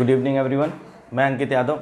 Good evening everyone, मैं अंकित यादव।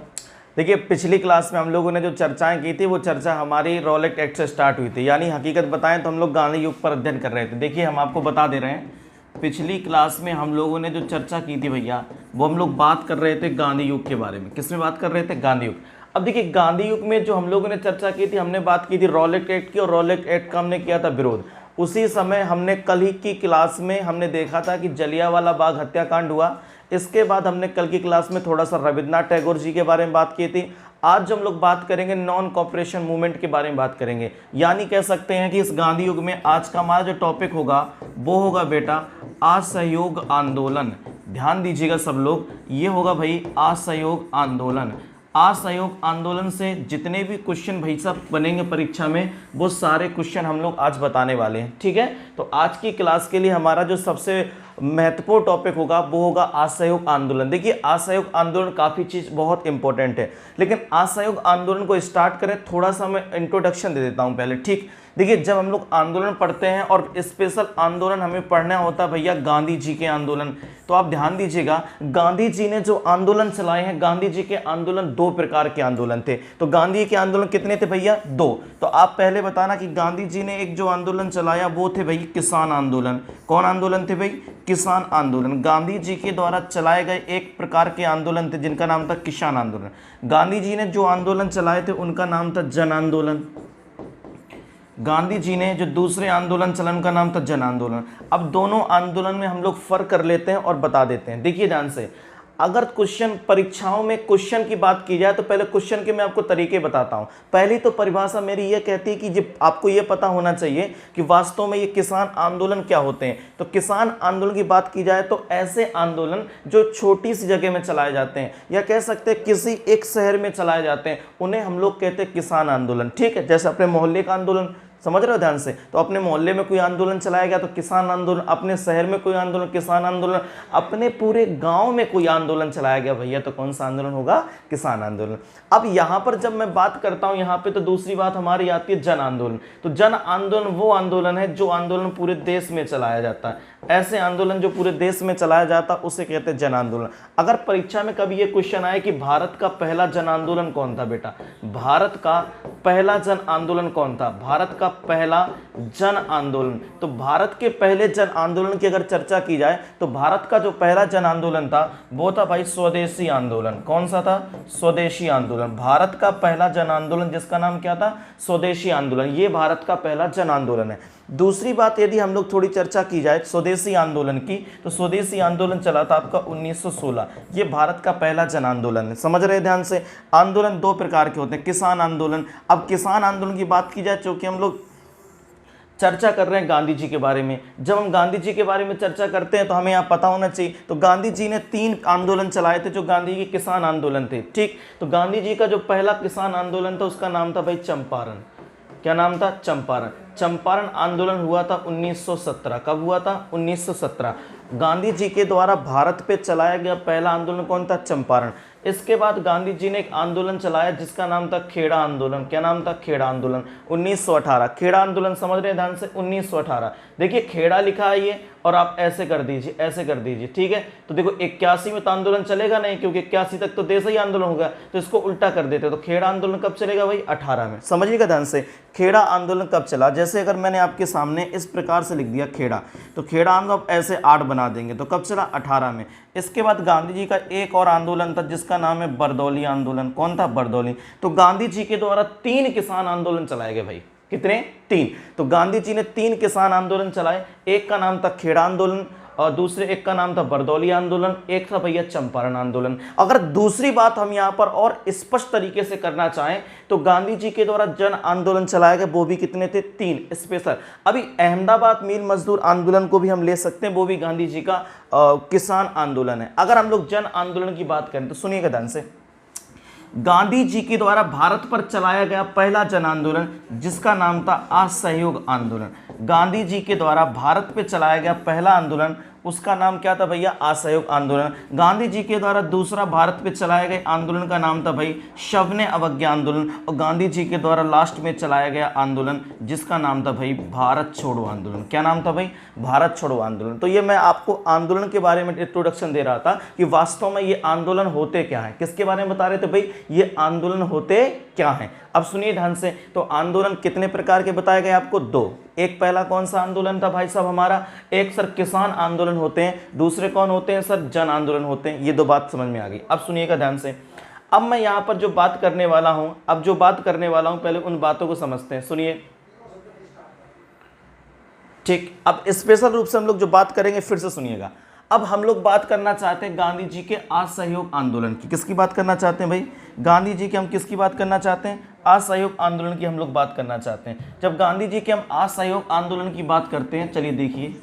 देखिए, पिछली क्लास में हम लोगों ने जो चर्चाएं की थी वो चर्चा हमारी रॉलेट एक्ट से स्टार्ट हुई थी, यानी हकीकत बताएं तो हम लोग गांधी युग पर अध्ययन कर रहे थे। देखिए, हम आपको बता दे रहे हैं, पिछली क्लास में हम लोगों ने जो चर्चा की थी भैया, वो हम लोग बात कर रहे थे गांधी युग के बारे में। किस में बात कर रहे थे? गांधी युग। अब देखिए, गांधी युग में जो हम लोगों ने चर्चा की थी, हमने बात की थी रॉलेट एक्ट की, और रॉलेट एक्ट का हमने किया था विरोध। उसी समय हमने कल ही की क्लास में हमने देखा था कि जलियांवाला बाग हत्याकांड हुआ। इसके बाद हमने कल की क्लास में थोड़ा सा रविन्द्रनाथ टैगोर जी के बारे में बात की थी। आज जो हम लोग बात करेंगे नॉन कॉपरेशन मूवमेंट के बारे में बात करेंगे, यानी कह सकते हैं कि इस गांधी युग में आज का हमारा जो टॉपिक होगा वो होगा बेटा असहयोग आंदोलन। ध्यान दीजिएगा सब लोग, ये होगा भाई असहयोग आंदोलन। असहयोग आंदोलन से जितने भी क्वेश्चन भाई साहब बनेंगे परीक्षा में, वो सारे क्वेश्चन हम लोग आज बताने वाले हैं। ठीक है, तो आज की क्लास के लिए हमारा जो सबसे महत्वपूर्ण टॉपिक होगा वो होगा असहयोग आंदोलन। देखिए, असहयोग आंदोलन काफ़ी चीज़ बहुत इंपॉर्टेंट है, लेकिन असहयोग आंदोलन को स्टार्ट करें थोड़ा सा मैं इंट्रोडक्शन दे देता हूँ पहले। ठीक, देखिए, जब हम लोग आंदोलन पढ़ते हैं और स्पेशल आंदोलन हमें पढ़ना होता है भैया गांधी जी के आंदोलन, तो आप ध्यान दीजिएगा, गांधी जी ने जो आंदोलन चलाए हैं, गांधी जी के आंदोलन दो प्रकार के आंदोलन थे। तो गांधी के आंदोलन कितने थे भैया? दो। तो आप पहले बताना कि गांधी जी ने एक जो आंदोलन चलाया वो थे भाई किसान आंदोलन। कौन आंदोलन थे भाई? किसान आंदोलन। गांधी जी के द्वारा चलाए गए एक प्रकार के आंदोलन थे जिनका नाम था किसान आंदोलन। गांधी जी ने जो आंदोलन चलाए थे उनका नाम था जन आंदोलन। गांधी जी ने जो दूसरे आंदोलन चला उनका नाम था जन आंदोलन। अब दोनों आंदोलन में हम लोग फर्क कर लेते हैं और बता देते हैं। देखिए ध्यान से, अगर क्वेश्चन परीक्षाओं में क्वेश्चन की बात की जाए तो पहले क्वेश्चन के मैं आपको तरीके बताता हूं। पहली तो परिभाषा मेरी ये कहती है कि जब आपको ये पता होना चाहिए कि वास्तव में ये किसान आंदोलन क्या होते हैं। तो किसान आंदोलन की बात की जाए तो ऐसे आंदोलन जो छोटी सी जगह में चलाए जाते हैं, या कह सकते हैं किसी एक शहर में चलाए जाते हैं, उन्हें हम लोग कहते हैं किसान आंदोलन। ठीक है, जैसे अपने मोहल्ले का आंदोलन, समझ रहे हो ध्यान से, तो अपने मोहल्ले में कोई आंदोलन चलाया गया तो किसान आंदोलन, अपने शहर में कोई आंदोलन किसान आंदोलन, अपने पूरे गांव में कोई आंदोलन चलाया गया भैया तो कौन सा आंदोलन होगा? किसान आंदोलन। अब यहां पर जब मैं बात करता हूं यहां पे, तो दूसरी बात हमारी आती है जन आंदोलन। तो जन आंदोलन वो आंदोलन है जो आंदोलन पूरे देश में चलाया जाता है। ऐसे आंदोलन जो पूरे देश में चलाया जाता है उसे कहते हैं जन आंदोलन। अगर परीक्षा में कभी ये क्वेश्चन आए कि भारत का पहला जन आंदोलन कौन था बेटा, भारत का पहला जन आंदोलन कौन था? भारत का पहला जन आंदोलन, तो भारत के पहले जन आंदोलन की अगर चर्चा की जाए तो भारत का जो पहला जन आंदोलन था वो था भाई स्वदेशी आंदोलन। कौन सा था? स्वदेशी आंदोलन। भारत का पहला जन आंदोलन जिसका नाम क्या था? स्वदेशी आंदोलन। ये भारत का पहला जन आंदोलन है। दूसरी बात, यदि हम लोग थोड़ी चर्चा की जाए स्वदेशी आंदोलन की, तो स्वदेशी आंदोलन चला था आपका 1916। ये भारत का पहला जन आंदोलन है। समझ रहे हैं ध्यान से? आंदोलन दो प्रकार के होते हैं, किसान आंदोलन। अब किसान आंदोलन की बात की जाए, चूंकि हम लोग चर्चा कर रहे हैं गांधी जी के बारे में, जब हम गांधी जी के बारे में चर्चा करते हैं तो हमें यहाँ पता होना चाहिए, तो गांधी जी ने 3 आंदोलन चलाए थे जो गांधी के किसान आंदोलन थे। ठीक, तो गांधी जी का जो पहला किसान आंदोलन था उसका नाम था भाई चंपारण। क्या नाम था? चंपारण। चंपारण आंदोलन हुआ था 1917। कब हुआ था? 1917। गांधी जी के द्वारा भारत पे चलाया गया पहला आंदोलन कौन था? चंपारण। इसके बाद गांधी जी ने एक आंदोलन चलाया जिसका नाम था खेड़ा आंदोलन। क्या नाम था? खेड़ा आंदोलन। 1918। खेड़ा आंदोलन समझ रहे हैं ध्यान से? 1918। देखिए, खेड़ा लिखा है ये, और आप ऐसे कर दीजिए, ऐसे कर दीजिए। ठीक है, तो देखो 81 में तो आंदोलन चलेगा नहीं, क्योंकि 81 तक तो देश ही आंदोलन होगा, तो इसको उल्टा कर देते। तो खेड़ा आंदोलन कब चलेगा भाई? 18 में। समझिएगा ध्यान से, खेड़ा आंदोलन कब चला। जैसे अगर मैंने आपके सामने इस प्रकार से लिख दिया खेड़ा, तो खेड़ा आंदोलन ऐसे 8 बना देंगे, तो कब चला? 18 में। इसके बाद गांधी जी का एक और आंदोलन था जिसका नाम है बरदौली आंदोलन। कौन था? बरदौली। तो गांधी जी के द्वारा 3 किसान आंदोलन चलाए गए भाई। कितने? 3। तो गांधी जी ने 3 किसान आंदोलन चलाए। एक का नाम था खेड़ा आंदोलन, और दूसरे एक का नाम था बरदौली आंदोलन, एक था भैया चंपारण आंदोलन। अगर दूसरी बात हम यहाँ पर और स्पष्ट तरीके से करना चाहें तो गांधी जी के द्वारा जन आंदोलन चलाए गए वो भी कितने थे? 3 स्पेशल। अभी अहमदाबाद मील मजदूर आंदोलन को भी हम ले सकते हैं, वो भी गांधी जी का किसान आंदोलन है। अगर हम लोग जन आंदोलन की बात करें तो सुनिएगा ध्यान से, गांधी जी के द्वारा भारत पर चलाया गया पहला जन आंदोलन जिसका नाम था असहयोग आंदोलन। गांधी जी के द्वारा भारत पे चलाया गया पहला आंदोलन उसका नाम क्या था भैया, असहयोग आंदोलन। गांधी जी के द्वारा दूसरा भारत पे चलाए गए आंदोलन का नाम था भाई सविनय अवज्ञा आंदोलन, और गांधी जी के द्वारा लास्ट में चलाया गया आंदोलन जिसका नाम था भाई भारत छोड़ो आंदोलन। क्या नाम था भाई, भारत छोड़ो आंदोलन। तो ये मैं आपको आंदोलन के बारे में इंट्रोडक्शन दे रहा था कि वास्तव में ये आंदोलन होते क्या है, किसके बारे में बता रहे थे भाई, ये आंदोलन होते क्या है। अब सुनिए ध्यान से, तो आंदोलन कितने प्रकार के बताए गए आपको, दो। एक पहला कौन सा आंदोलन था भाई साहब हमारा, एक सर किसान आंदोलन होते हैं, दूसरे कौन होते हैं सर, जन आंदोलन होते हैं। ये दो बात समझ में आ गई। अब सुनिएगा ध्यान से, अब मैं यहां पर जो बात करने वाला हूं, पहले उन बातों को समझते हैं, सुनिए ठीक। अब स्पेशल रूप से हम लोग जो बात करेंगे फिर से सुनिएगा। अब हम लोग बात करना चाहते हैं गांधी जी के असहयोग आंदोलन की। किसकी बात करना चाहते हैं भाई, गांधी जी के हम किसकी बात करना चाहते हैं, असहयोग आंदोलन की हम लोग बात करना चाहते हैं। जब गांधी जी के हम असहयोग आंदोलन की बात करते हैं, चलिए देखिए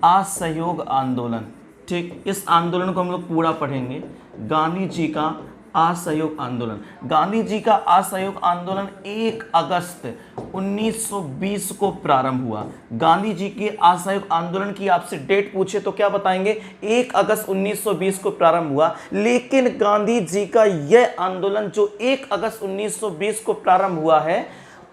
असहयोग आंदोलन, ठीक, इस आंदोलन को हम लोग पूरा पढ़ेंगे। गांधी जी का असहयोग आंदोलन, गांधी जी का असहयोग आंदोलन 1 अगस्त 1920 को प्रारंभ हुआ। गांधी जी के असहयोग आंदोलन की आपसे डेट पूछे तो क्या बताएंगे, 1 अगस्त 1920 को प्रारंभ हुआ। लेकिन गांधी जी का यह आंदोलन जो 1 अगस्त 1920 को प्रारंभ हुआ है,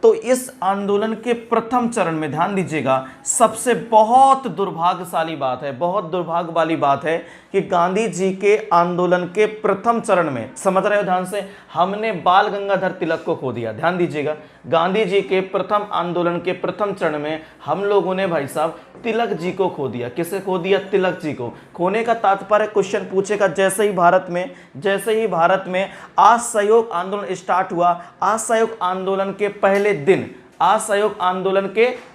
तो इस आंदोलन के प्रथम चरण में ध्यान दीजिएगा, सबसे बहुत दुर्भाग्यशाली बात है, बहुत दुर्भाग्य वाली बात है कि गांधी जी के आंदोलन के प्रथम चरण में, समझ रहे हो ध्यान से, हमने बाल गंगाधर तिलक को खो दिया। ध्यान दीजिएगा, गांधी जी के प्रथम आंदोलन के प्रथम चरण में हम लोगों ने भाई साहब तिलक जी को खो दिया। किसे खो दिया, तिलक जी को। खोने का तात्पर्य क्वेश्चन पूछेगा, जैसे ही भारत में असहयोग आंदोलन स्टार्ट हुआ, असहयोग आंदोलन के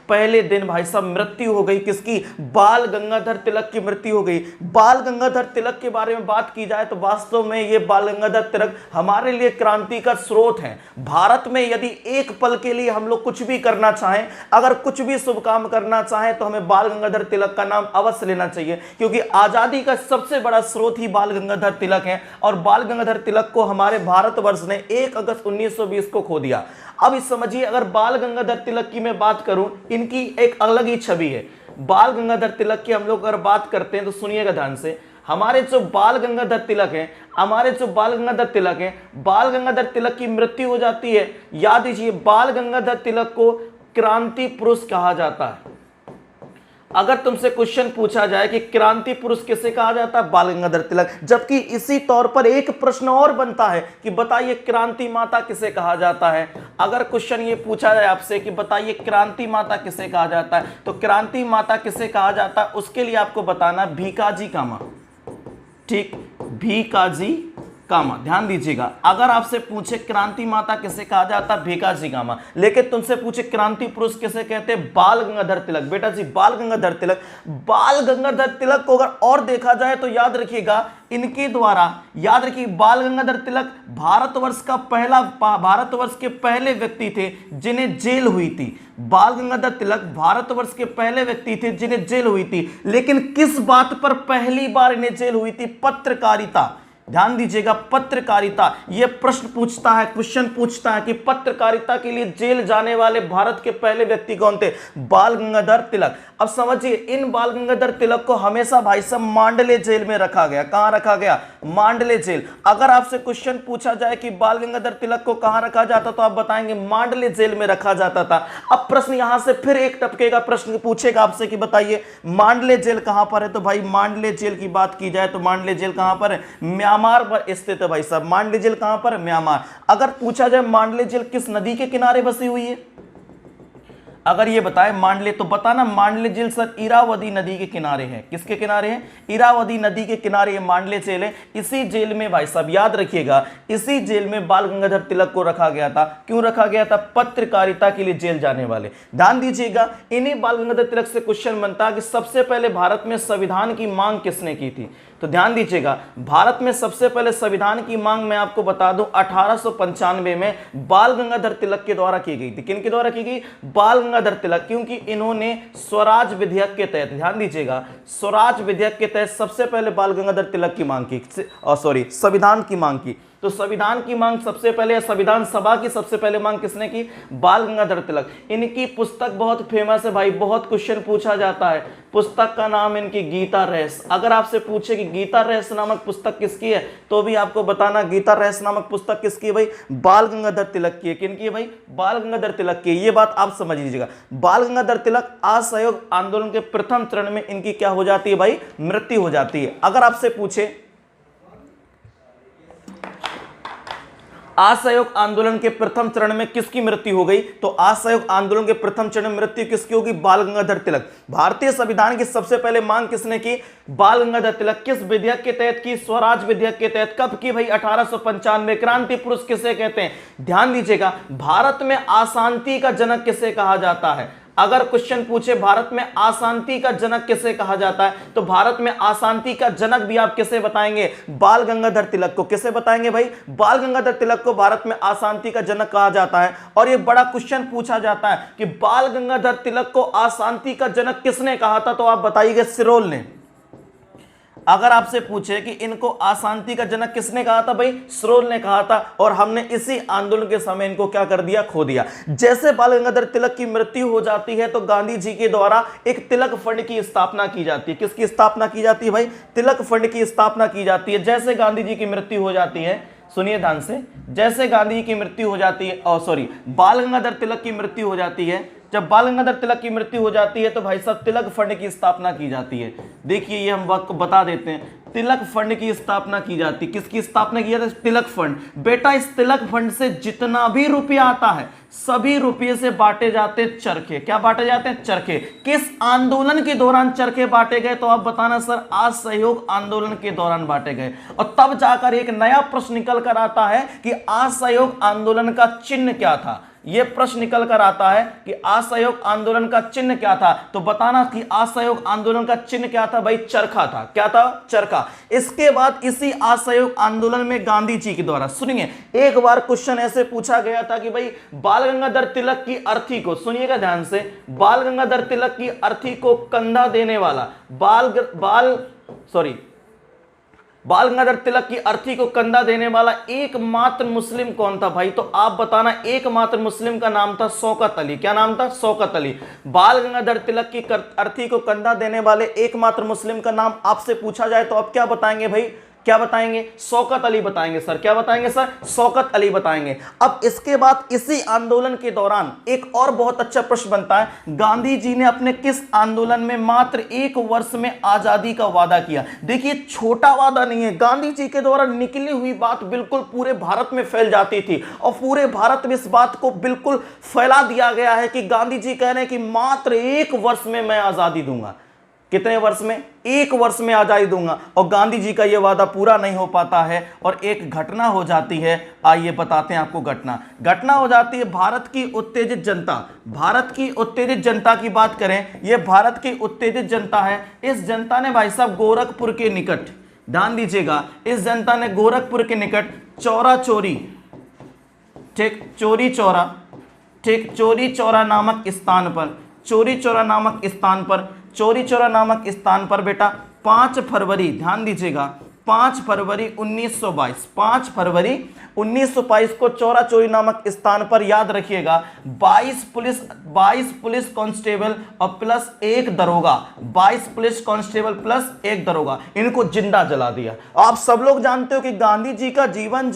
पहले दिन भाई साहब मृत्यु हो गई किसकी, बाल गंगाधर तिलक की मृत्यु हो गई। बाल गंगाधर तिलक के बारे में बात की जाए तो वास्तव में ये बाल गंगाधर तिलक हमारे लिए क्रांति का स्रोत है। भारत में यदि एक पल के लिए हम लोग कुछ भी करना चाहें, अगर कुछ भी शुभ काम करना चाहें, तो हमें बाल गंगाधर तिलक का नाम अवश्य लेना चाहिए, क्योंकि आजादी का सबसे बड़ा स्रोत ही बाल गंगाधर तिलक है। और बाल गंगाधर तिलक को हमारे भारतवर्ष ने 1 अगस्त 1920 को खो दिया। अब इस समझिए, अगर बाल गंगाधर तिलक की मैं बात करूं, इनकी एक अलग ही छवि है। बाल गंगाधर तिलक की हम लोग अगर बात करते हैं तो सुनिएगा ध्यान से, हमारे जो बाल गंगाधर तिलक है, बाल गंगाधर तिलक की मृत्यु हो जाती है। याद दीजिए, बाल गंगाधर तिलक को क्रांति पुरुष कहा जाता है। अगर तुमसे क्वेश्चन पूछा जाए कि क्रांति पुरुष किसे कहा जाता है, बाल गंगाधर तिलक, जबकि इसी तौर पर एक प्रश्न और बनता है कि बताइए क्रांति माता किसे कहा जाता है। अगर क्वेश्चन ये पूछा जाए आपसे कि बताइए क्रांति माता किसे कहा जाता है, तो क्रांति माता किसे कहा जाता है, उसके लिए आपको बताना भीकाजी कामा, ठीक, भीकाजी कामा। ध्यान दीजिएगा, अगर आपसे पूछे क्रांति माता किसे कहा जाता है, भीकाजी कामा, लेकिन तुमसे पूछे क्रांति पुरुष किसे कहते हैं, बाल गंगाधर तिलक। बेटा जी, बाल गंगाधर तिलक को अगर और देखा जाए तो याद रखिएगा, इनके द्वारा, याद रखिए, बाल गंगाधर तिलक भारतवर्ष के पहले व्यक्ति थे जिन्हें जेल हुई थी। बाल गंगाधर तिलक भारतवर्ष के पहले व्यक्ति थे जिन्हें जेल हुई थी, लेकिन किस बात पर पहली बार इन्हें जेल हुई थी, पत्रकारिता। ध्यान दीजिएगा, पत्रकारिता। यह प्रश्न पूछता है, क्वेश्चन पूछता है कि पत्रकारिता के लिए जेल जाने वाले भारत के पहले व्यक्ति कौन थे, बाल गंगाधर तिलक। अब समझिए, इन बाल गंगाधर तिलक को हमेशा भाई साहब मांडले जेल में रखा गया। कहां रखा गया, मांडले जेल। अगर आपसे क्वेश्चन पूछा जाए कि बाल गंगाधर तिलक को कहां रखा जाता, तो आप बताएंगे मांडले जेल में रखा जाता था। अब प्रश्न यहां से फिर एक टपकेगा, प्रश्न पूछेगा आपसे कि बताइए मांडले जेल कहां पर है, तो भाई मांडले जेल की बात की जाए तो मांडले जेल कहां पर है, म्यांमार पर स्थित है भाई साहब। मांडले जेल कहां पर है, म्यांमार। अगर पूछा जाए मांडले जेल किस नदी के किनारे बसी हुई है, अगर ये बताए मांडले, तो बताना मांडले जेल सर इरावदी नदी के किनारे है। किसके किनारे है, इरावदी नदी के किनारे ये मांडले जेल है। इसी जेल में भाई साहब याद रखिएगा, इसी जेल में बाल गंगाधर तिलक को रखा गया था। क्यों रखा गया था, पत्रकारिता के लिए जेल जाने वाले। ध्यान दीजिएगा, इन्हीं बाल गंगाधर तिलक से क्वेश्चन बनता है कि सबसे पहले भारत में संविधान की मांग किसने की थी। तो ध्यान दीजिएगा, भारत में सबसे पहले संविधान की मांग मैं आपको बता दूं 1895 में बाल गंगाधर तिलक के द्वारा की गई थी। किनके द्वारा की गई, बाल गंगाधर तिलक, क्योंकि इन्होंने स्वराज विधेयक के तहत, ध्यान दीजिएगा, स्वराज विधेयक के तहत सबसे पहले बाल गंगाधर तिलक की मांग की, संविधान की मांग की। तो संविधान की मांग सबसे पहले, संविधान सभा की सबसे पहले मांग किसने की? बाल गंगाधर तिलक। इनकी पुस्तक बहुत फेमस है भाई, बहुत क्वेश्चन पूछा जाता है। पुस्तक का नाम इनकी गीता रहस्य। अगर आपसे पूछे कि गीता रहस्य नामक पुस्तक किसकी है, तो भी आपको बताना गीता रहस्य नामक पुस्तक किसकी है भाई? बाल गंगाधर तिलक की है। किनकी है भाई? बाल गंगाधर तिलक की। ये बात आप समझ लीजिएगा। बाल गंगाधर तिलक असहयोग आंदोलन के प्रथम चरण में इनकी क्या हो जाती है भाई? मृत्यु हो जाती है। अगर आपसे पूछे असहयोग आंदोलन के प्रथम चरण में किसकी मृत्यु हो गई, तो असहयोग आंदोलन के प्रथम चरण में मृत्यु किसकी होगी? बाल गंगाधर तिलक। भारतीय संविधान की सबसे पहले मांग किसने की? बाल गंगाधर तिलक। किस विधेयक के तहत की? स्वराज विधेयक के तहत। कब की भाई? 1895। क्रांति पुरुष किसे कहते हैं? ध्यान दीजिएगा, भारत में अशांति का जनक किसे कहा जाता है? अगर क्वेश्चन पूछे भारत में अशांति का जनक किसे कहा जाता है, तो भारत में अशांति का जनक भी आप किसे बताएंगे? बाल गंगाधर तिलक को। किसे बताएंगे भाई? बाल गंगाधर तिलक को भारत में अशांति का जनक कहा जाता है। और ये बड़ा क्वेश्चन पूछा जाता है कि बाल गंगाधर तिलक को अशांति का जनक किसने कहा था, तो आप बताइएगा सिरोल ने। अगर आपसे पूछे कि इनको अशांति का जनक किसने कहा था भाई? सिरोल ने कहा था। और हमने इसी आंदोलन के समय इनको क्या कर दिया? खो दिया। जैसे बाल गंगाधर तिलक की मृत्यु हो जाती है, तो गांधी जी के द्वारा एक तिलक फंड की स्थापना की जाती है। किसकी स्थापना की जाती है भाई? तिलक फंड की स्थापना की जाती है। जैसे गांधी जी की मृत्यु हो जाती है, सुनिए ध्यान से, जैसे गांधी जी की मृत्यु हो जाती है, बाल गंगाधर तिलक की मृत्यु हो जाती है, जब बाल गंगाधर तिलक की मृत्यु हो जाती है, तो भाई साहब तिलक फंड की स्थापना की जाती है। देखिए ये हम वक्त बता देते हैं, तिलक फंड की स्थापना की जाती है। किसकी स्थापना की जाती है? तिलक फंड। बेटा इस तिलक फंड से जितना भी रुपया आता है, सभी रुपये से बांटे जाते हैं चरखे। क्या बांटे जाते हैं? चरखे। किस आंदोलन के दौरान चरखे बांटे गए, तो आप बताना सर असहयोग आंदोलन के दौरान बांटे गए। और तब जाकर एक नया प्रश्न निकल कर आता है कि असहयोग आंदोलन का चिन्ह क्या था। यह प्रश्न निकल कर आता है कि असहयोग आंदोलन का चिन्ह क्या था, तो बताना कि असहयोग आंदोलन का चिन्ह क्या था भाई? चरखा था। क्या था? चरखा। इसके बाद इसी असहयोग आंदोलन में गांधी जी के द्वारा, सुनिए, एक बार क्वेश्चन ऐसे पूछा गया था कि भाई बाल गंगाधर तिलक की अर्थी को, सुनिएगा ध्यान से, बाल गंगाधर तिलक की अर्थी को कंधा देने वाला बाल गंगाधर तिलक की अर्थी को कंधा देने वाला एकमात्र मुस्लिम कौन था भाई? तो आप बताना। एकमात्र मुस्लिम का नाम था शौकत अली। क्या नाम था? शौकत अली। बाल गंगाधर तिलक की अर्थी को कंधा देने वाले एकमात्र मुस्लिम का नाम आपसे पूछा जाए तो आप क्या बताएंगे भाई? क्या बताएंगे? शौकत अली बताएंगे सर। क्या बताएंगे सर? शौकत अली बताएंगे। अब इसके बाद इसी आंदोलन के दौरान एक और बहुत अच्छा प्रश्न बनता है, गांधी जी ने अपने किस आंदोलन में मात्र 1 वर्ष में आजादी का वादा किया? देखिए छोटा वादा नहीं है, गांधी जी के द्वारा निकली हुई बात बिल्कुल पूरे भारत में फैल जाती थी और पूरे भारत में इस बात को बिल्कुल फैला दिया गया है कि गांधी जी कह रहे हैं कि मात्र 1 वर्ष में मैं आजादी दूंगा। कितने वर्ष में? 1 वर्ष में आजादी दूंगा। और गांधी जी का यह वादा पूरा नहीं हो पाता है और एक घटना हो जाती है। आइए बताते हैं आपको घटना हो जाती है। भारत की उत्तेजित जनता की बात करें, यह भारत की उत्तेजित जनता है। इस जनता ने भाई साहब गोरखपुर के निकट, ध्यान दीजिएगा, इस जनता ने गोरखपुर के निकट चौरी चौरा नामक स्थान पर बेटा 5 फरवरी, ध्यान दीजिएगा, 5 फरवरी 1922 को चौरी नामक स्थान पर, याद रखिएगा, 22 पुलिस कांस्टेबल और प्लस 1 दरोगा, 22 पुलिस कांस्टेबल प्लस 1 दरोगा, इनको जिंदा जला दिया। आप सब लोग जानते हो कि गांधी जी का जीवन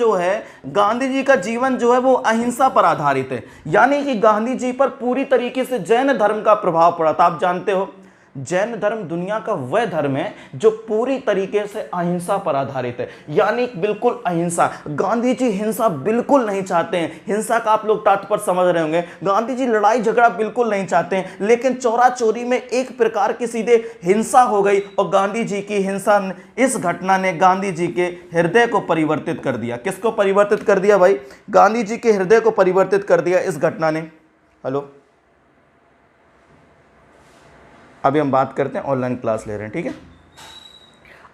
जो है वो अहिंसा पर आधारित है, यानी कि गांधी जी पर पूरी तरीके से जैन धर्म का प्रभाव पड़ा था। आप जानते हो जैन धर्म दुनिया का वह धर्म है जो पूरी तरीके से अहिंसा पर आधारित है, यानी बिल्कुल अहिंसा। गांधी जी हिंसा बिल्कुल नहीं चाहते हैं। हिंसा का आप लोग तात्पर्य समझ रहे होंगे। गांधी जी लड़ाई झगड़ा बिल्कुल नहीं चाहते हैं, लेकिन चौरी में एक प्रकार की सीधे हिंसा हो गई और गांधी जी की हिंसा, इस घटना ने गांधी जी के हृदय को परिवर्तित कर दिया। किसको परिवर्तित कर दिया भाई? गांधी जी के हृदय को परिवर्तित कर दिया इस घटना ने। हेलो, अभी हम बात करते हैं, ऑनलाइन क्लास ले रहे हैं, ठीक है।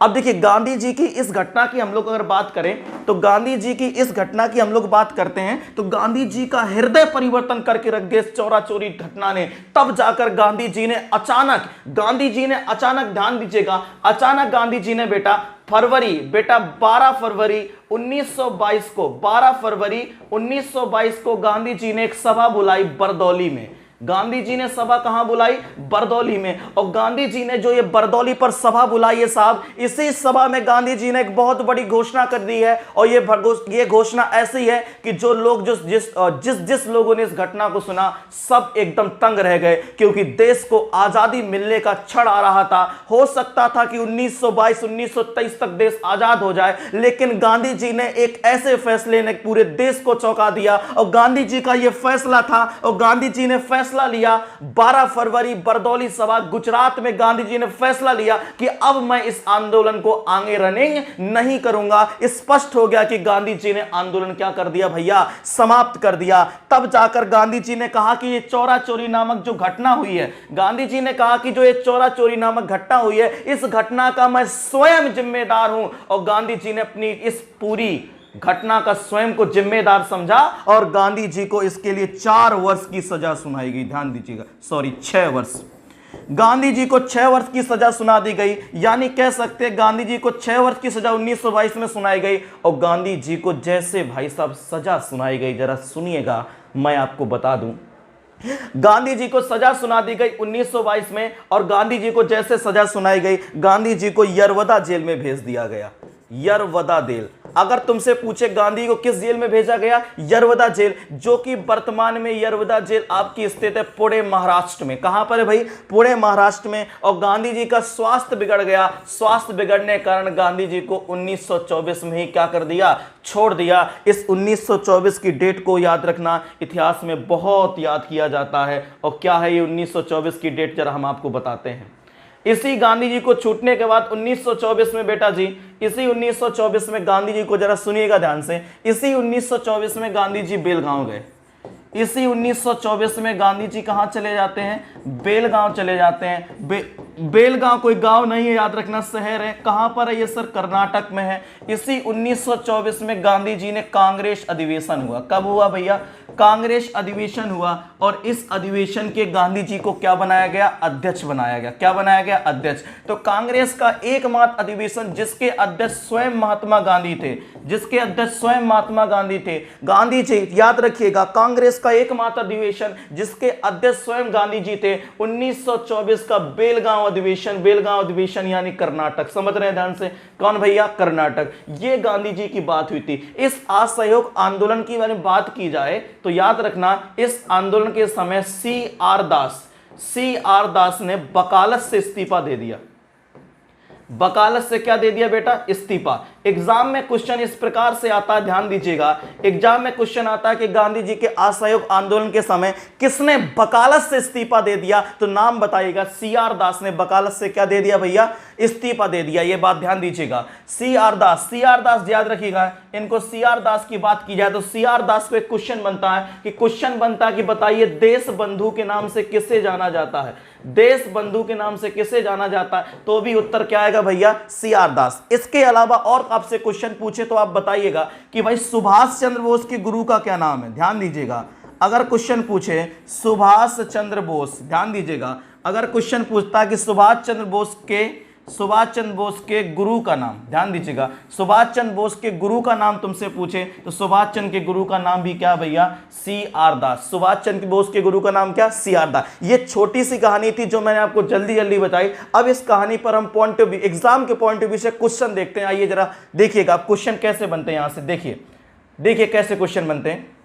अब देखिए गांधी जी की इस घटना की हम लोग अगर बात करें तो गांधी जी की इस घटना की हम लोग बात करते हैं तो गांधी जी का हृदय परिवर्तन करके रख दिया इस चौरी घटना ने। तब जाकर गांधी जी ने अचानक, ध्यान दीजिएगा, अचानक गांधी जी ने बेटा फरवरी बेटा 12 फरवरी 1922 को 12 फरवरी 1922 को गांधी जी ने एक सभा बुलाई बरदौली में। गांधी जी ने सभा कहां बुलाई? बरदौली में। और गांधी जी ने जो ये बरदौली पर सभा बुलाई है साहब, इसी सभा में गांधी जी ने एक बहुत बड़ी घोषणा कर दी है। और ये घोषणा ऐसी है कि जो लोग जिस लोगों ने इस घटना को सुना सब एकदम तंग रह गए, क्योंकि देश को आजादी मिलने का क्षण आ रहा था। हो सकता था कि 1922 1923 तक देश आजाद हो जाए, लेकिन गांधी जी ने एक ऐसे फैसले ने पूरे देश को चौंका दिया। और गांधी जी का यह फैसला था, और गांधी जी ने फैसला लिया 12 फरवरी बरदौली सभा गुजरात में। गांधी जी ने फैसला लिया कि अब मैं इस आंदोलन को आगे रनिंग नहीं करूंगा। स्पष्ट हो गया कि गांधी जी ने आंदोलन क्या कर दिया भैया? समाप्त कर दिया। तब जाकर गांधी जी ने कहा कि ये चौरा चोरी नामक जो घटना हुई है, गांधी जी ने कहा कि जो ये चौरा चोरी नामक घटना हुई है, इस घटना का मैं स्वयं जिम्मेदार हूं। और गांधी जी ने अपनी इस पूरी घटना का स्वयं को जिम्मेदार समझा, और गांधी जी को इसके लिए 4 वर्ष की सजा सुनाई गई। ध्यान दीजिएगा, सॉरी 6 वर्ष। गांधी जी को 6 वर्ष की सजा सुना दी गई, यानी कह सकते हैं गांधी जी को 6 वर्ष की सजा 1922 में सुनाई गई। और गांधी जी को जैसे भाई साहब सजा सुनाई गई, जरा सुनिएगा, मैं आपको बता दूं। गांधी जी को सजा सुना दी गई 1922 में, और गांधी जी को जैसे सजा सुनाई गई, गांधी जी को यरवदा जेल में भेज दिया गया। यरवदा जेल। अगर तुमसे पूछे गांधी को किस जेल में भेजा गया? यरवदा जेल, जो कि वर्तमान में यरवदा जेल आपकी स्थित है पुणे महाराष्ट्र में। कहां पर है भाई? पुणे महाराष्ट्र में। और गांधी जी का स्वास्थ्य बिगड़ गया। स्वास्थ्य बिगड़ने के कारण गांधी जी को 1924 में ही क्या कर दिया? छोड़ दिया। इस 1924 की डेट को याद रखना, इतिहास में बहुत याद किया जाता है। और क्या है ये 1924 की डेट, जरा हम आपको बताते हैं। इसी गांधी जी को छूटने के बाद 1924 में बेटा जी, इसी 1924 में गांधी जी को जरा सुनिएगा ध्यान से, इसी 1924 में गांधी जी बेलगांव गए। इसी 1924 में गांधी जी कहां चले जाते हैं? बेलगांव चले जाते हैं। बेलगांव कोई गांव नहीं है, याद रखना, शहर है। कहां पर है ये सर? कर्नाटक में है। इसी 1924 में गांधी जी ने कांग्रेस अधिवेशन हुआ। कब हुआ भैया? कांग्रेस अधिवेशन हुआ। और इस अधिवेशन के गांधी जी को क्या बनाया गया? अध्यक्ष बनाया गया। क्या बनाया गया? अध्यक्ष। तो कांग्रेस का एकमात्र अधिवेशन जिसके अध्यक्ष स्वयं महात्मा गांधी थे, जिसके अध्यक्ष स्वयं महात्मा गांधी थे। गांधी जी याद रखिएगा, कांग्रेस का एकमात्र अधिवेशन जिसके अध्यक्ष स्वयं गांधी जी थे, 1924 का बेलगांव अधिवेशन। बेलगांव अधिवेशन यानी कर्नाटक। समझ रहे हैं ध्यान से? कौन भैया? कर्नाटक। ये गांधी जी की बात हुई थी। इस असहयोग आंदोलन की मैंने बात की जाए तो याद रखना, इस आंदोलन के समय सी आर दास ने वकालत से इस्तीफा दे दिया। वकालत से क्या दे दिया बेटा? इस्तीफा। एग्जाम में क्वेश्चन इस प्रकार से आता है, ध्यान दीजिएगा। एग्जाम में क्वेश्चन आता है कि गांधी जी के असहयोग आंदोलन के समय किसने वकालत से इस्तीफा दे दिया? तो नाम बताइएगा। सी आर दास ने वकालत से क्या दे दिया भैया? इस्तीफा दे दिया। ये बात ध्यान दीजिएगा। सी आर दास याद रखिएगा। इनको सी आर दास की बात की जाए तो सी आर दास को एक क्वेश्चन बनता है कि बताइए देश बंधु के नाम से किसे जाना जाता है? देश बंधु के नाम से किसे जाना जाता है? तो भी उत्तर क्या आएगा भैया? सी आर दास। इसके अलावा और आपसे क्वेश्चन पूछे तो आप बताइएगा कि भाई सुभाष चंद्र बोस के गुरु का क्या नाम है? ध्यान दीजिएगा। अगर क्वेश्चन पूछे सुभाष चंद्र बोस, ध्यान दीजिएगा, अगर क्वेश्चन पूछता है कि सुभाष चंद्र बोस के गुरु का नाम, ध्यान दीजिएगा, सुभाष चंद्र बोस के गुरु का नाम तुमसे पूछे तो सुभाष चंद्र के गुरु का नाम भी क्या भैया? सी आर दास। सुभाष चंद्र बोस के गुरु का नाम क्या? सी आर दास। ये छोटी सी कहानी थी जो मैंने आपको जल्दी जल्दी बताई। अब इस कहानी पर हम पॉइंट ऑफ व्यू, एग्जाम के पॉइंट ऑफ व्यू से क्वेश्चन देखते हैं। आइए जरा देखिएगा क्वेश्चन कैसे बनते हैं। यहां से देखिए कैसे क्वेश्चन बनते हैं।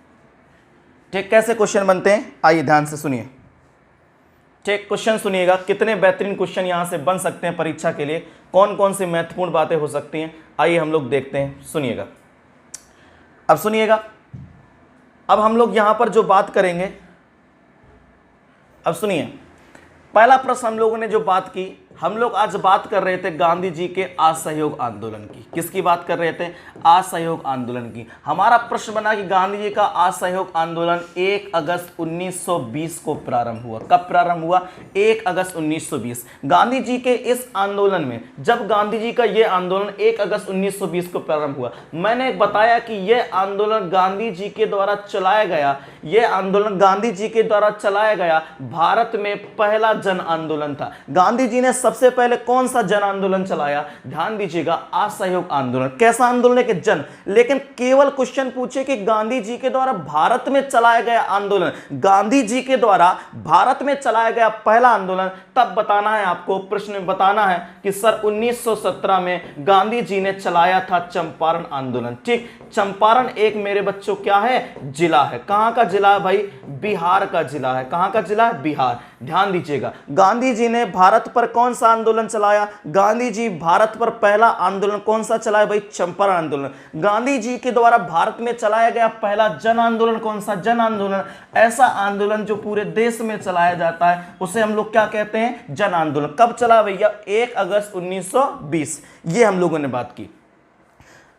ठीक, कैसे क्वेश्चन बनते हैं, आइए ध्यान से सुनिए। ठीक, क्वेश्चन सुनिएगा, कितने बेहतरीन क्वेश्चन यहां से बन सकते हैं परीक्षा के लिए, कौन कौन सी महत्वपूर्ण बातें हो सकती हैं। आइए हम लोग देखते हैं, सुनिएगा। अब सुनिएगा, अब हम लोग यहां पर जो बात करेंगे, अब सुनिए। पहला प्रश्न हम लोगों ने जो बात की, हम लोग आज बात कर रहे थे गांधी जी के असहयोग आंदोलन की। किसकी बात कर रहे थे? असहयोग आंदोलन की। हमारा प्रश्न बना कि गांधी जी का असहयोग आंदोलन 1 अगस्त 1920 को प्रारंभ हुआ। कब प्रारंभ हुआ? 1 अगस्त 1920। गांधी जी के इस आंदोलन में, जब गांधी जी का यह आंदोलन 1 अगस्त 1920 को प्रारंभ हुआ, मैंने बताया कि यह आंदोलन गांधी जी के द्वारा चलाया गया, यह आंदोलन गांधी जी के द्वारा चलाया गया भारत में पहला जन आंदोलन था। गांधी जी ने सबसे पहले कौन सा जन आंदोलन चलाया? ध्यान दीजिएगा, असहयोग आंदोलन। कैसा आंदोलन है कि जन, लेकिन केवल क्वेश्चन पूछे कि गांधी जी के द्वारा भारत में चलाया गया आंदोलन, गांधी जी के द्वारा भारत में चलाया गया पहला आंदोलन, तब बताना है आपको, प्रश्न में बताना है कि सर 1917 में गांधी जी ने चलाया था चंपारण आंदोलन। ठीक, चंपारण एक मेरे बच्चों क्या है? जिला है। कहां का जिला है भाई? बिहार का जिला है। कहां का जिला है? बिहार। ध्यान दीजिएगा, गांधी जी ने भारत पर कौन सा आंदोलन चलाया? गांधी जी भारत पर पहला आंदोलन कौन सा चलाया भाई? चंपारण आंदोलन। गांधी जी के द्वारा भारत में चलाया गया पहला जन आंदोलन कौन सा? जन आंदोलन। ऐसा आंदोलन जो पूरे देश में चलाया जाता है उसे हम लोग क्या कहते हैं? जन आंदोलन। कब चला भैया? 1 अगस्त 1920। ये हम लोगों ने बात की।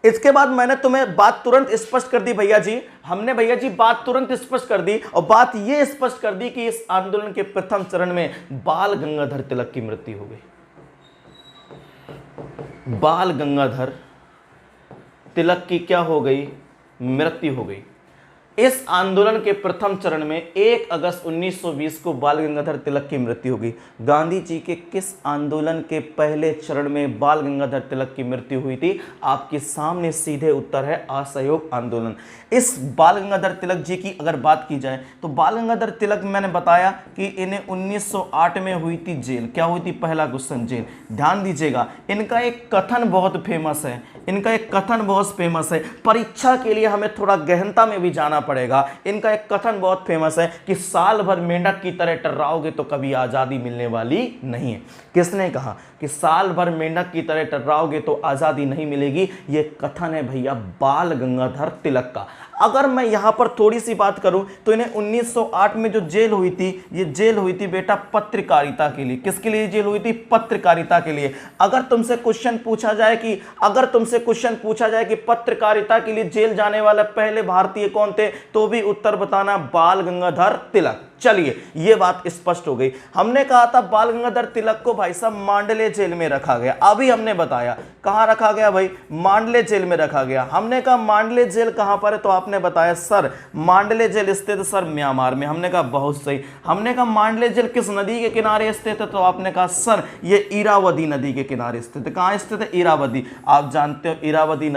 इसके बाद मैंने तुम्हें बात तुरंत स्पष्ट कर दी भैया जी, हमने भैया जी बात तुरंत स्पष्ट कर दी, और बात यह स्पष्ट कर दी कि इस आंदोलन के प्रथम चरण में बाल गंगाधर तिलक की मृत्यु हो गई। बाल गंगाधर तिलक की क्या हो गई? मृत्यु हो गई। इस आंदोलन के प्रथम चरण में 1 अगस्त 1920 को बाल गंगाधर तिलक की मृत्यु हो गई। गांधी जी के किस आंदोलन के पहले चरण में बाल गंगाधर तिलक की मृत्यु हुई थी? आपके सामने सीधे उत्तर है असहयोग आंदोलन। इस बाल गंगाधर तिलक जी की अगर बात की जाए तो बाल गंगाधर तिलक, मैंने बताया कि इन्हें 1908 में हुई थी जेल। क्या हुई थी? पहला क्वेश्चन, जेल। ध्यान दीजिएगा, इनका एक कथन बहुत फेमस है, इनका एक कथन बहुत फेमस है, परीक्षा के लिए हमें थोड़ा गहनता में भी जाना पड़ेगा। इनका एक कथन बहुत फेमस है कि साल भर मेंढक की तरह टर्राओगे तो कभी आजादी मिलने वाली नहीं है। किसने कहा कि साल भर मेंढक की तरह टर्राओगे तो आजादी नहीं मिलेगी? ये कथन है भैया बाल गंगाधर तिलक का। अगर मैं यहां पर थोड़ी सी बात करूं तो इन्हें 1908 में जो जेल हुई थी, ये जेल हुई थी बेटा पत्रकारिता के लिए। किसके लिए जेल हुई थी? पत्रकारिता के लिए। अगर तुमसे क्वेश्चन पूछा जाए कि पत्रकारिता के लिए जेल जाने वाले पहले भारतीय कौन थे, तो भी उत्तर बताना बाल गंगाधर तिलक। चलिए, ये बात स्पष्ट हो गई। हमने कहा था बाल गंगाधर तिलक को भाई साहब मांडले जेल में रखा गया। अभी हमने बताया कहां रखा गया भाई? मांडले जेल में रखा गया। हमने कहा मांडले जेल कहां पर है, तो आपने बताया सर मांडले जेल स्थित सर म्यांमार में। हमने कहा बहुत सही। हमने कहा मांडले जेल किस नदी के किनारे स्थित है, तो आपने कहा सर ये इरावदी नदी के किनारे स्थित है। कहां स्थित है? इरावदी। आप जानते हो इरावदी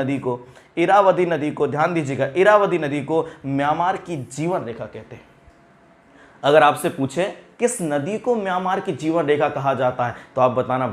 नदी को, ध्यान दीजिएगा, इरावदी नदी को म्यांमार की जीवन रेखा कहते हैं। अगर आपसे पूछे किस नदी को म्यांमार की जीवन रेखा कहा जाता है, तो आप बताना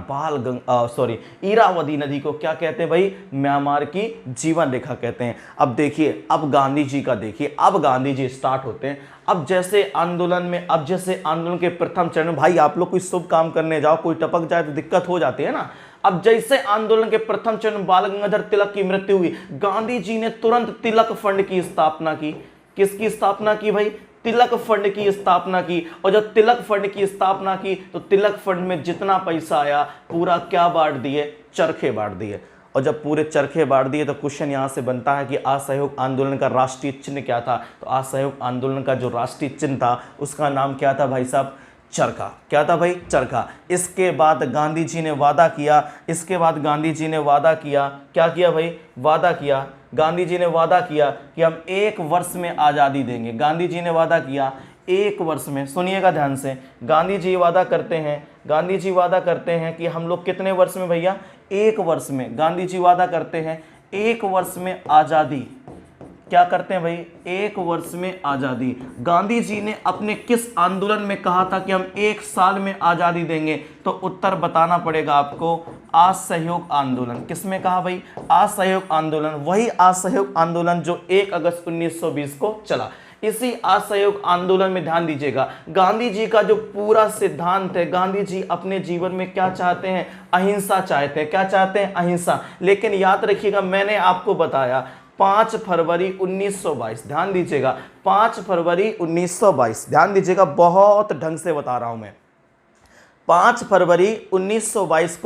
इरावदी नदी को क्या कहते हैं भाई? म्यांमार की जीवन रेखा कहते हैं। अब देखिए, अब गांधी जी का देखिए, अब गांधी जी स्टार्ट होते हैं। अब जैसे आंदोलन के प्रथम चरण में, भाई आप लोग कोई शुभ काम करने जाओ, कोई टपक जाए तो दिक्कत हो जाती है ना। अब जैसे आंदोलन के प्रथम चरण में बाल गंगाधर तिलक की मृत्यु हुई, गांधी जी ने तुरंत तिलक फंड की स्थापना की। किसकी स्थापना की भाई? तिलक फंड की स्थापना की। और जब तिलक फंड की स्थापना की तो तिलक फंड में जितना पैसा आया पूरा क्या बांट दिए? चरखे बांट दिए। और जब पूरे चरखे बांट दिए तो क्वेश्चन यहां से बनता है कि असहयोग आंदोलन का राष्ट्रीय चिन्ह क्या था? तो असहयोग आंदोलन का जो राष्ट्रीय चिन्ह था उसका नाम क्या था भाई साहब? चरखा। क्या था भाई? चरखा। इसके बाद गांधी जी ने वादा किया, क्या किया भाई? वादा किया। गांधी जी ने वादा किया कि हम 1 वर्ष में आज़ादी देंगे। गांधी जी ने वादा किया 1 वर्ष में, सुनिएगा ध्यान से, गांधी जी वादा करते हैं कि हम लोग कितने वर्ष में भैया? 1 वर्ष में। गांधी जी वादा करते हैं 1 वर्ष में आज़ादी। क्या करते हैं भाई? 1 वर्ष में आज़ादी। गांधी जी ने अपने किस आंदोलन में कहा था कि हम 1 साल में आज़ादी देंगे? तो उत्तर बताना पड़ेगा आपको, असहयोग आंदोलन। किसमें कहा भाई? असहयोग आंदोलन। वही असहयोग आंदोलन जो 1 अगस्त 1920 को चला। इसी असहयोग आंदोलन में ध्यान दीजिएगा, गांधी जी का जो पूरा सिद्धांत है, गांधी जी अपने जीवन में क्या चाहते हैं? अहिंसा चाहते हैं। क्या चाहते हैं? अहिंसा। लेकिन याद रखिएगा, मैंने आपको बताया 5 फरवरी 1922, ध्यान दीजिएगा, 5 फरवरी 1922, ध्यान दीजिएगा, बहुत ढंग से बता रहा हूं मैं। 5 फरवरी 1922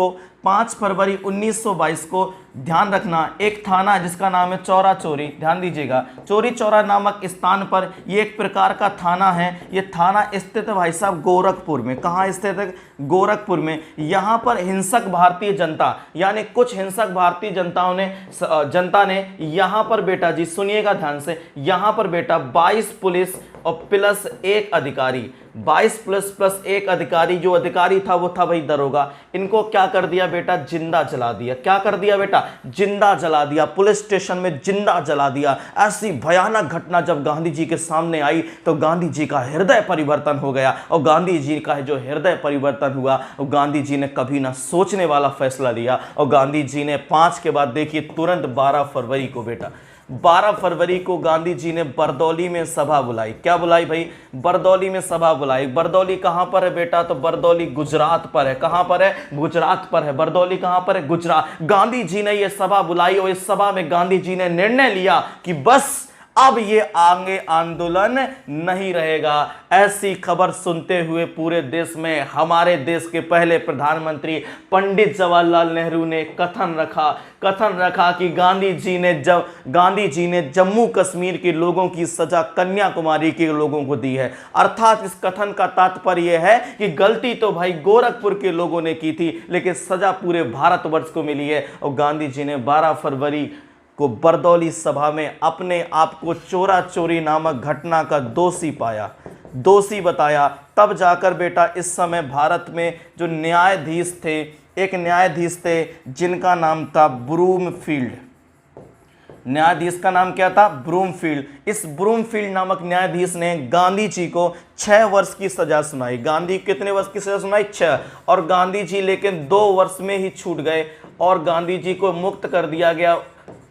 को ध्यान रखना, एक थाना जिसका नाम है चौरा चोरी, ध्यान दीजिएगा, चोरी चौरा नामक स्थान पर ये एक प्रकार का थाना है। ये थाना स्थित है भाई साहब गोरखपुर में। कहाँ स्थित है? गोरखपुर में। यहाँ पर हिंसक भारतीय जनता, यानी कुछ हिंसक भारतीय जनता ने यहाँ पर बेटा जी सुनिएगा ध्यान से, यहाँ पर बेटा 22 पुलिस और प्लस एक अधिकारी, 22 प्लस एक अधिकारी, जो अधिकारी था वो था भाई दरोगा। इनको क्या कर दिया बेटा, जिंदा जला दिया। क्या कर दिया बेटा, जिंदा जला दिया, पुलिस स्टेशन में जिंदा जला दिया। ऐसी भयानक घटना जब गांधी जी के सामने आई तो गांधी जी का हृदय परिवर्तन हो गया, और गांधी जी का जो हृदय परिवर्तन हुआ, और गांधी जी ने कभी ना सोचने वाला फैसला लिया, और गांधी जी ने 5 के बाद देखिए तुरंत 12 फरवरी को बेटा, 12 फरवरी को गांधी जी ने बरदौली में सभा बुलाई। क्या बुलाई भाई, बरदौली में सभा बुलाई। बरदौली कहां पर है बेटा, तो बरदौली गुजरात पर है। कहां पर है, गुजरात पर है। बरदौली कहां पर है, गुजरात। गांधी जी ने यह सभा बुलाई और इस सभा में गांधी जी ने निर्णय लिया कि बस अब ये आगे आंदोलन नहीं रहेगा। ऐसी खबर सुनते हुए पूरे देश में हमारे देश के पहले प्रधानमंत्री पंडित जवाहरलाल नेहरू ने कथन रखा कि गांधी जी ने जम्मू कश्मीर के लोगों की सजा कन्याकुमारी के लोगों को दी है। अर्थात इस कथन का तात्पर्य यह है कि गलती तो भाई गोरखपुर के लोगों ने की थी, लेकिन सजा पूरे भारतवर्ष को मिली है। और गांधी जी ने 12 फरवरी को बरदौली सभा में अपने आप को चोरा चोरी नामक घटना का दोषी बताया। तब जाकर बेटा इस समय भारत में जो न्यायाधीश थे, एक न्यायाधीश थे जिनका नाम था ब्रूमफील्ड। न्यायाधीश का नाम क्या था, ब्रूमफील्ड। इस ब्रूमफील्ड नामक न्यायाधीश ने गांधी जी को 6 वर्ष की सजा सुनाई। गांधी कितने वर्ष की सजा सुनाई, 6। और गांधी जी लेकिन 2 वर्ष में ही छूट गए और गांधी जी को मुक्त कर दिया गया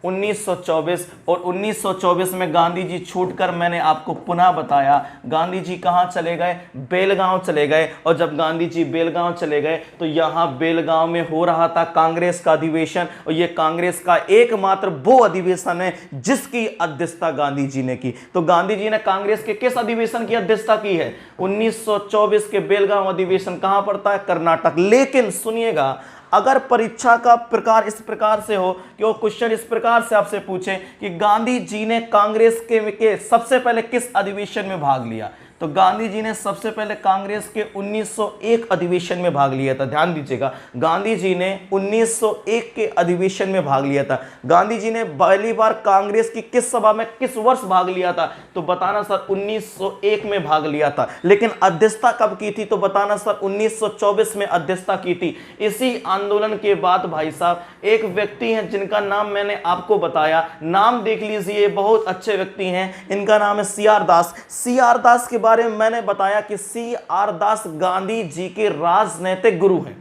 1924। और 1924 में गांधी जी छूटकर, मैंने आपको पुनः बताया, गांधी जी कहां चले गए, बेलगांव चले गए। और जब गांधी जी बेलगांव चले गए तो यहां बेलगांव में हो रहा था कांग्रेस का अधिवेशन, और यह कांग्रेस का एकमात्र वो अधिवेशन है जिसकी अध्यक्षता गांधी जी ने की। तो गांधी जी ने कांग्रेस के किस अधिवेशन की अध्यक्षता की है, 1924 के बेलगांव अधिवेशन। कहां पड़ता है, कर्नाटक। लेकिन सुनिएगा, अगर परीक्षा का प्रकार इस प्रकार से हो कि वो क्वेश्चन इस प्रकार से आपसे पूछे कि गांधी जी ने कांग्रेस के सबसे पहले किस अधिवेशन में भाग लिया, तो गांधी जी ने सबसे पहले कांग्रेस के 1901 अधिवेशन में भाग लिया था। ध्यान दीजिएगा, गांधी जी ने 1901 के अधिवेशन में भाग लिया था। गांधी जी ने पहली बार कांग्रेस की किस सभा में किस वर्ष भाग लिया था, तो बताना सर 1901 में भाग लिया था। लेकिन अध्यक्षता कब की थी, तो बताना सर 1924 में अध्यक्षता की थी। इसी आंदोलन के बाद भाई साहब एक व्यक्ति हैं जिनका नाम मैंने आपको बताया, नाम देख लीजिए, बहुत अच्छे व्यक्ति हैं, इनका नाम है CR दास। CR दास के बारे में मैंने बताया कि CR दास गांधी जी के राजनीतिक गुरु हैं,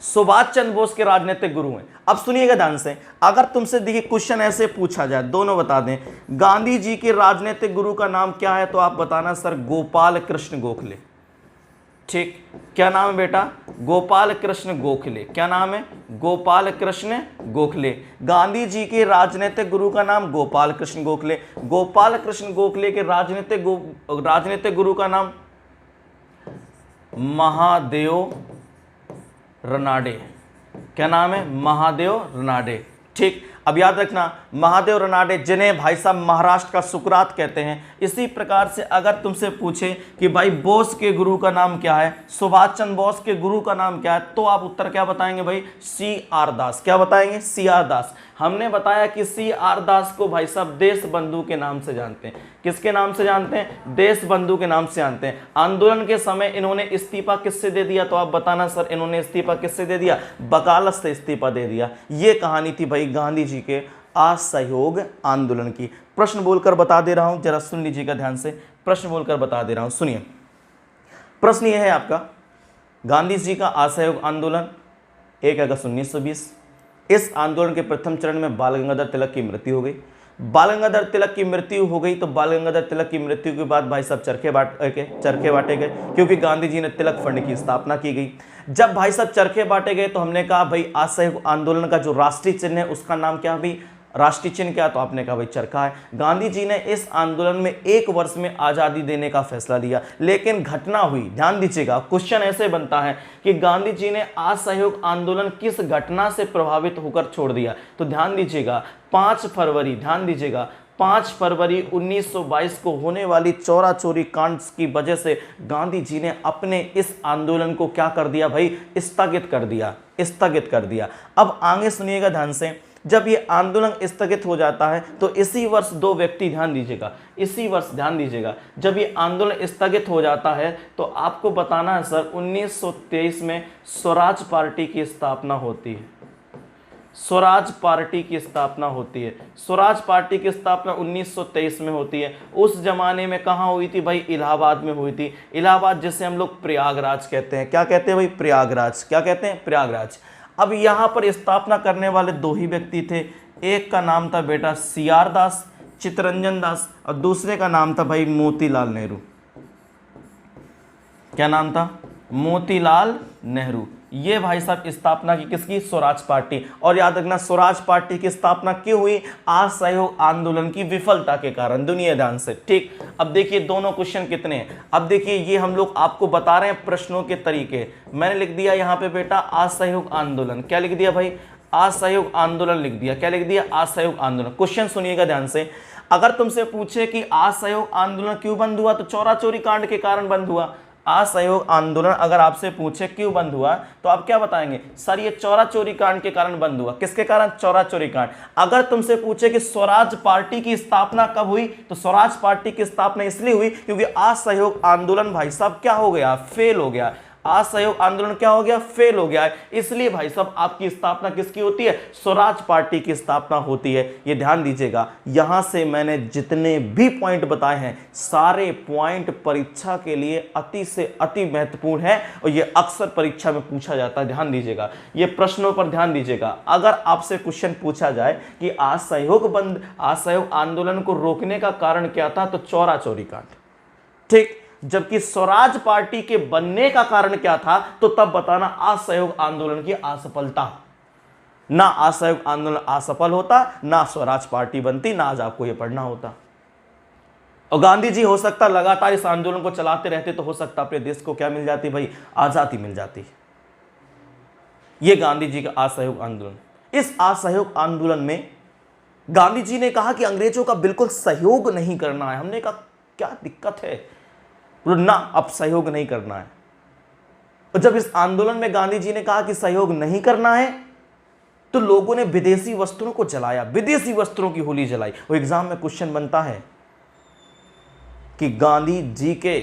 सुभाष चंद्र बोस के राजनीतिक गुरु हैं। अब सुनिएगा ध्यान से, अगर तुमसे देखिए क्वेश्चन ऐसे पूछा जाए, दोनों बता दें, गांधी जी के राजनीतिक गुरु का नाम क्या है, तो आप बताना सर गोपाल कृष्ण गोखले। ठीक, क्या नाम है बेटा, गोपाल कृष्ण गोखले। क्या नाम है, गोपाल कृष्ण गोखले। गांधी जी के राजनीतिक गुरु का नाम गोपाल कृष्ण गोखले। गोपाल कृष्ण गोखले के राजनीतिक गुरु का नाम महादेव रनाडे। क्या नाम है, महादेव रनाडे। ठीक, अब याद रखना, महादेव रनाडे, जिन्हें भाई साहब महाराष्ट्र का सुकरात कहते हैं। इसी प्रकार से अगर तुमसे पूछे कि भाई बोस के गुरु का नाम क्या है, सुभाष चंद्र बोस के गुरु का नाम क्या है, तो आप उत्तर क्या बताएंगे भाई, CR दास। क्या बताएंगे, CR दास। हमने बताया कि CR दास को भाई साहब देश बंधु के नाम से जानते हैं। किसके नाम से जानते हैं, देश बंधु के नाम से जानते हैं। आंदोलन के समय इन्होंने इस्तीफा किससे दे दिया, तो आप बताना सर इन्होंने इस्तीफा किससे दे दिया, वकालत से इस्तीफा दे दिया। ये कहानी थी भाई गांधी जी के असहयोग आंदोलन की। प्रश्न बोलकर बता दे रहा हूं, जरा सुन लीजिएगा ध्यान से, प्रश्न बोलकर बता दे रहा हूं, सुनिए। प्रश्न यह है आपका, गांधी जी का असहयोग आंदोलन 1 अगस्त 1920। इस आंदोलन के प्रथम चरण में बाल गंगाधर तिलक की मृत्यु हो गई। बाल गंगाधर तिलक की मृत्यु हो गई तो बाल गंगाधर तिलक की मृत्यु के बाद भाई साहब चरखे बांटे गए, क्योंकि गांधी जी ने तिलक फंड की स्थापना की गई। जब भाई साहब चरखे बांटे गए तो हमने कहा भाई असहयोग आंदोलन का जो राष्ट्रीय चिन्ह है उसका नाम क्या, भी राष्ट्रीय चिन्ह क्या, तो आपने कहा भाई चरखा है। गांधी जी ने इस आंदोलन में 1 वर्ष में आज़ादी देने का फैसला लिया, लेकिन घटना हुई, ध्यान दीजिएगा, क्वेश्चन ऐसे बनता है कि गांधी जी ने असहयोग आंदोलन किस घटना से प्रभावित होकर छोड़ दिया, तो ध्यान दीजिएगा 5 फरवरी, ध्यान दीजिएगा 5 फरवरी 1922 को होने वाली चौरा चोरी कांड की वजह से गांधी जी ने अपने इस आंदोलन को क्या कर दिया भाई, स्थगित कर दिया। अब आगे सुनिएगा ध्यान से, जब ये आंदोलन स्थगित हो जाता है तो इसी वर्ष दो व्यक्ति, ध्यान दीजिएगा, इसी वर्ष ध्यान दीजिएगा, जब ये आंदोलन स्थगित हो जाता है तो आपको बताना है सर 1923 में स्वराज पार्टी की स्थापना होती है। स्वराज पार्टी की स्थापना होती है। स्वराज पार्टी की स्थापना 1923 में होती है। उस जमाने में कहाँ हुई थी भाई? इलाहाबाद में हुई थी। इलाहाबाद जिसे हम लोग प्रयागराज कहते हैं। क्या कहते हैं भाई? प्रयागराज। क्या कहते हैं? प्रयागराज। अब यहाँ पर स्थापना करने वाले दो ही व्यक्ति थे। एक का नाम था बेटा CR दास, चित्तरंजन दास, और दूसरे का नाम था भाई मोतीलाल नेहरू। क्या नाम था? मोतीलाल नेहरू। ये भाई साहब स्थापना की किसकी? स्वराज पार्टी। और याद रखना स्वराज पार्टी की स्थापना क्यों हुई? असहयोग आंदोलन की विफलता के कारण। दुनिया ध्यान से, ठीक। अब देखिए दोनों क्वेश्चन कितने हैं। अब देखिए ये हम लोग आपको बता रहे हैं प्रश्नों के तरीके। मैंने लिख दिया यहाँ पे बेटा असहयोग आंदोलन। क्या लिख दिया भाई? असहयोग आंदोलन लिख दिया। क्या लिख दिया? असहयोग आंदोलन। क्वेश्चन सुनिएगा ध्यान से। अगर तुमसे पूछे कि असहयोग आंदोलन क्यों बंद हुआ, तो चौरा चोरी कांड के कारण बंद हुआ। असहयोग आंदोलन अगर आपसे पूछे क्यों बंद हुआ तो आप क्या बताएंगे? सर ये चौरा चोरी कांड के कारण बंद हुआ। किसके कारण? चौरा चोरी कांड। अगर तुमसे पूछे कि स्वराज पार्टी की स्थापना कब हुई, तो स्वराज पार्टी की स्थापना इसलिए हुई क्योंकि असहयोग आंदोलन भाई साहब क्या हो गया? फेल हो गया। असहयोग आंदोलन क्या हो गया? फेल हो गया है। इसलिए भाई साहब आपकी स्थापना किसकी होती है? स्वराज पार्टी की स्थापना होती है। ये ध्यान दीजिएगा। यहां से मैंने जितने भी पॉइंट बताए हैं सारे पॉइंट परीक्षा के लिए अति से अति महत्वपूर्ण है और ये अक्सर परीक्षा में पूछा जाता है। ध्यान दीजिएगा, ये प्रश्नों पर ध्यान दीजिएगा। अगर आपसे क्वेश्चन पूछा जाए कि असहयोग आंदोलन को रोकने का कारण क्या था, तो चौरा चोरी कांड, ठीक। जबकि स्वराज पार्टी के बनने का कारण क्या था, तो तब बताना असहयोग आंदोलन की असफलता। ना असहयोग आंदोलन असफल होता, ना स्वराज पार्टी बनती, ना आज आपको यह पढ़ना होता। और गांधी जी हो सकता लगातार इस आंदोलन को चलाते रहते तो हो सकता अपने देश को क्या मिल जाती भाई? आजादी मिल जाती। यह गांधी जी का असहयोग आंदोलन। इस असहयोग आंदोलन में गांधी जी ने कहा कि अंग्रेजों का बिल्कुल सहयोग नहीं करना है। हमने कहा क्या दिक्कत है ना, अब सहयोग नहीं करना है। और जब इस आंदोलन में गांधी जी ने कहा कि सहयोग नहीं करना है तो लोगों ने विदेशी वस्त्रों को जलाया, विदेशी वस्त्रों की होली जलाई। वो एग्जाम में क्वेश्चन बनता है कि गांधी जी के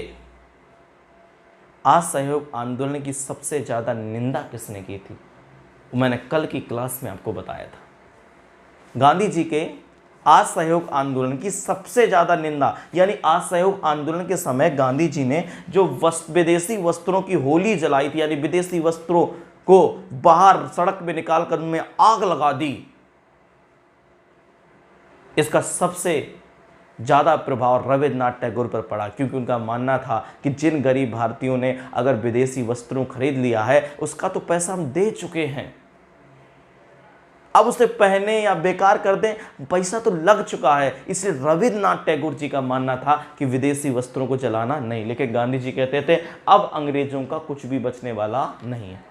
असहयोग आंदोलन की सबसे ज्यादा निंदा किसने की थी? वो मैंने कल की क्लास में आपको बताया था। गांधी जी के असहयोग आंदोलन की सबसे ज्यादा निंदा, यानी असहयोग आंदोलन के समय गांधी जी ने जो विदेशी वस्त्रों की होली जलाई थी, यानी विदेशी वस्त्रों को बाहर सड़क में निकालकर उनमें आग लगा दी, इसका सबसे ज्यादा प्रभाव रविन्द्रनाथ टैगोर पर पड़ा। क्योंकि उनका मानना था कि जिन गरीब भारतीयों ने अगर विदेशी वस्त्रों खरीद लिया है उसका तो पैसा हम दे चुके हैं, अब उसे पहने या बेकार कर दें, पैसा तो लग चुका है। इसलिए रविन्द्रनाथ टैगोर जी का मानना था कि विदेशी वस्त्रों को जलाना नहीं। लेकिन गांधी जी कहते थे अब अंग्रेजों का कुछ भी बचने वाला नहीं है।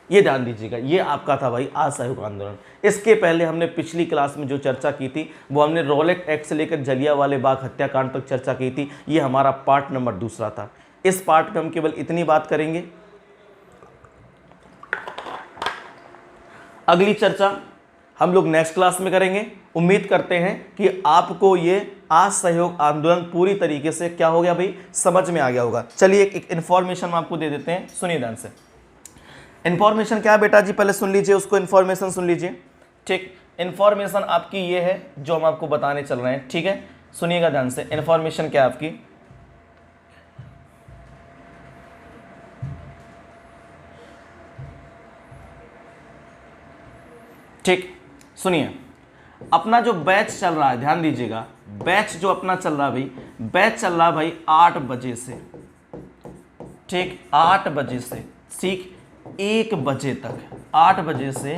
ये ध्यान दीजिएगा, ये आपका था भाई असहयोग आंदोलन। इसके पहले हमने पिछली क्लास में जो चर्चा की थी वो हमने रॉलेट एक्ट से लेकर जलियांवाला बाग हत्याकांड तक चर्चा की थी। ये हमारा पार्ट नंबर 2 था। इस पार्ट में हम केवल इतनी बात करेंगे। अगली चर्चा हम लोग नेक्स्ट क्लास में करेंगे। उम्मीद करते हैं कि आपको ये असहयोग आंदोलन पूरी तरीके से क्या हो गया भाई, समझ में आ गया होगा। चलिए एक इंफॉर्मेशन आपको दे देते हैं, सुनिए ध्यान से। इंफॉर्मेशन क्या है बेटा जी, पहले सुन लीजिए, उसको इंफॉर्मेशन सुन लीजिए, ठीक। इंफॉर्मेशन आपकी ये है जो हम आपको बताने चल रहे हैं, ठीक है। सुनिएगा ध्यान से। इंफॉर्मेशन क्या है आपकी, ठीक। सुनिए, अपना जो बैच चल रहा है, ध्यान दीजिएगा, बैच जो अपना चल रहा है भाई, बैच चल रहा है भाई 8 बजे से, ठीक, 8 बजे से ठीक 1 बजे तक, 8 बजे से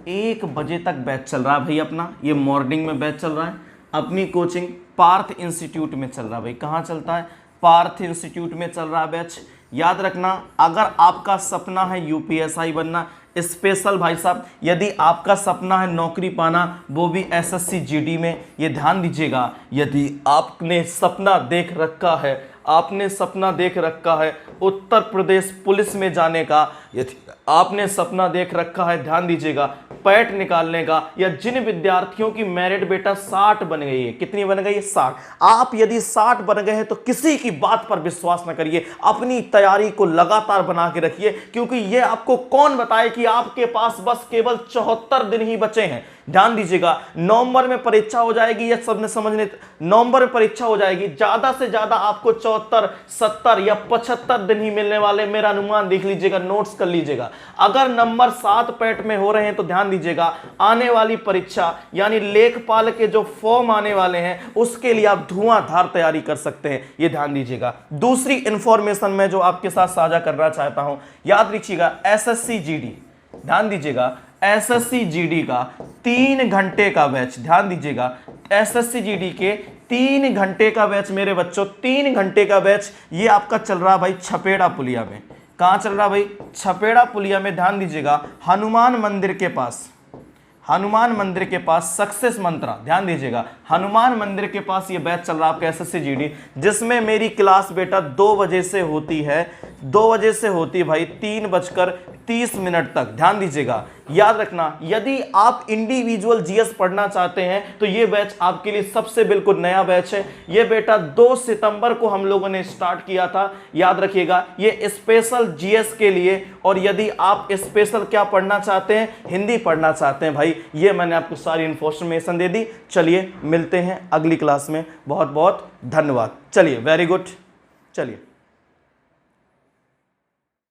1 बजे तक बैच चल रहा है भाई अपना। ये मॉर्निंग में बैच चल रहा है। अपनी कोचिंग पार्थ इंस्टीट्यूट में चल रहा है भाई। कहाँ चलता है? पार्थ इंस्टीट्यूट में चल रहा है बैच। याद रखना, अगर आपका सपना है यूपीएसआई बनना, स्पेशल भाई साहब, यदि आपका सपना है नौकरी पाना वो भी एसएससी जीडी में, ये ध्यान दीजिएगा, यदि आपने सपना देख रखा है, आपने सपना देख रखा है उत्तर प्रदेश पुलिस में जाने का, यदि आपने सपना देख रखा है, ध्यान दीजिएगा, पैट निकालने का, या जिन विद्यार्थियों की मेरिट बेटा 60 बन गई है, कितनी बन गई है 60, आप यदि 60 बन गए हैं तो किसी की बात पर विश्वास न करिए, अपनी तैयारी को लगातार बना के रखिए, क्योंकि ये आपको कौन बताए कि आपके पास बस केवल 74 दिन ही बचे हैं। ध्यान दीजिएगा, नवंबर में परीक्षा हो जाएगी, ये सबने समझने, नवंबर में परीक्षा हो जाएगी, ज्यादा से ज्यादा आपको 74, 70 या 75 दिन ही मिलने वाले, मेरा अनुमान देख लीजिएगा, नोट्स कर लीजिएगा। अगर नंबर 7 पैट में हो रहे हैं तो ध्यान दीजिएगा, आने वाली परीक्षा यानी लेखपाल के जो फॉर्म आने वाले हैं उसके लिए आप धुआंधार तैयारी कर सकते हैं, ये ध्यान दीजिएगा। दूसरी इंफॉर्मेशन मैं जो आपके साथ साझा करना चाहता हूं, याद रखिएगा, एसएससी जीडी, ध्यान दीजिएगा, एसएससी जीडी का 3 घंटे का बैच, ध्यान दीजिएगा, एसएससी जीडी के 3 घंटे का बैच मेरे बच्चों, 3 घंटे का बैच, ये आपका चल रहा भाई छपेड़ा पुलिया में। कहां चल रहा भाई? छपेड़ा पुलिया में। ध्यान दीजिएगा, हनुमान मंदिर के पास, हनुमान मंदिर के पास सक्सेस मंत्रा, ध्यान दीजिएगा, हनुमान मंदिर के पास ये बैच चल रहा है आपका एसएससी जीडी, जिसमें मेरी क्लास बेटा 2 बजे से होती है, 2 बजे से होती है भाई 3:30 तक। ध्यान दीजिएगा, याद रखना, यदि आप इंडिविजुअल जीएस पढ़ना चाहते हैं तो ये बैच आपके लिए सबसे बिल्कुल नया बैच है। ये बेटा 2 सितंबर को हम लोगों ने स्टार्ट किया था, याद रखिएगा, ये स्पेशल जीएस के लिए। और यदि आप स्पेशल क्या पढ़ना चाहते हैं, हिंदी पढ़ना चाहते हैं भाई, ये मैंने आपको सारी इन्फॉर्मेशन दे दी। चलिए मिलते हैं अगली क्लास में, बहुत बहुत धन्यवाद। चलिए, वेरी गुड, चलिए।